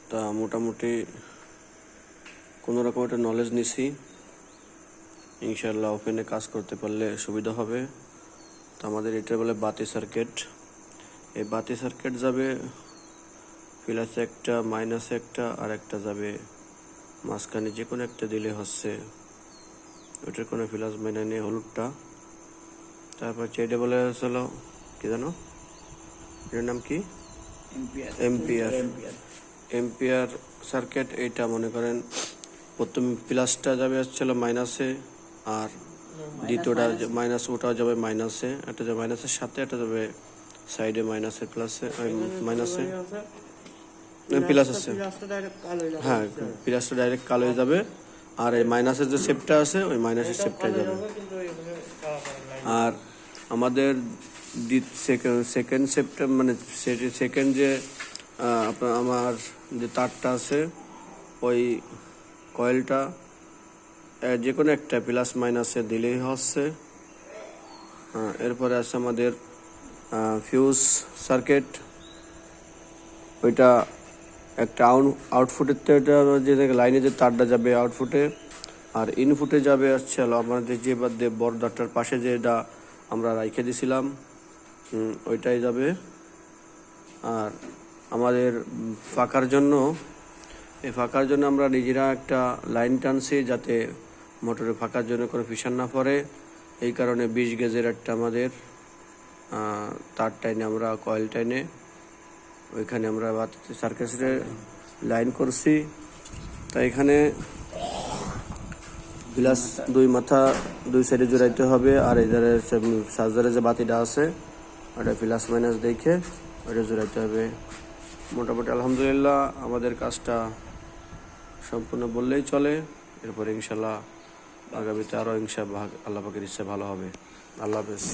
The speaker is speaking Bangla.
তা মোটামুটি কোনো রকম একটা নলেজ নিছি, ইনশাল্লাহ ওপেনে কাজ করতে পারলে সুবিধা হবে। তো আমাদের এটা বলে বাতি সার্কিট। এই বাতি সার্কিট যাবে প্লাসে একটা, মাইনাসে একটা, আর একটা যাবে মাঝখানে, যে কোনো একটা দিলে হচ্ছে। ওটার কোনো প্লাস মাইনাস নেই, হলুদটা। তারপর এটা বলে হলো কি জানো, এটার নাম কি, এম্পিয়ার। Ampere circuit. এইটা মনে করেন প্রথম প্লাসটা যাবে হচ্ছিল মাইনাসে, আর দ্বিতীয়টা মাইনাস, ওটা যাবে মাইনাসে, একটা যাবে মাইনাসের সাথে, একটা যাবে সাইডে মাইনাসে, প্লাসে, মাইনাসে প্লাস আছে। হ্যাঁ, প্লাসটা ডাইরেক্ট কালো হয়ে যাবে, আর এই মাইনাসের যে শেপটা আছে ওই মাইনাসের শেপটাই যাবে। আর আমাদের সেকেন্ড শেপটা মানে সেকেন্ড যে আপনার আমার যে তারটা আছে, ওই কয়েলটা যে কোনো একটা প্লাস মাইনাসে দিলেই হচ্ছে। এরপরে আছে আমাদের ফিউজ সার্কিট। ওইটা একটা আউটফুটের এটা যে লাইনে যে তারটা যাবে আউটফুটে, আর ইনপুটে যাবে হচ্ছে আমাদের যে বড় ডাক্তার পাশে যেটা আমরা রাইখে দিছিলাম, ওইটাই যাবে। আর আমাদের ফাঁকার জন্য, এই ফাঁকার জন্য আমরা নিজেরা একটা লাইন টানছি, যাতে মোটরে ফাঁকার জন্য কোনো প্রেশার না পড়ে। এই কারণে 20 গেজের একটা আমাদের তার টাইনে, আমরা কয়েল টাইনে ওইখানে আমরা সার্কিটের লাইন করছি। তাই এখানে প্লাস দুই মাথা দুই সাইডে জোড়াইতে হবে, আর এধারে চার্জারের যে বাতিটা আছে ওটা প্লাস মাইনাস দেখে ওটা জোড়াইতে হবে। মোটামুটি আলহামদুলিল্লাহ আমাদের কাজটা সম্পূর্ণ বললেই চলে। এরপরে ইনশাল্লাহ আগামীতে আরও আল্লাহ পাকের ইচ্ছা ভালো হবে। আল্লাহ হাফেজ।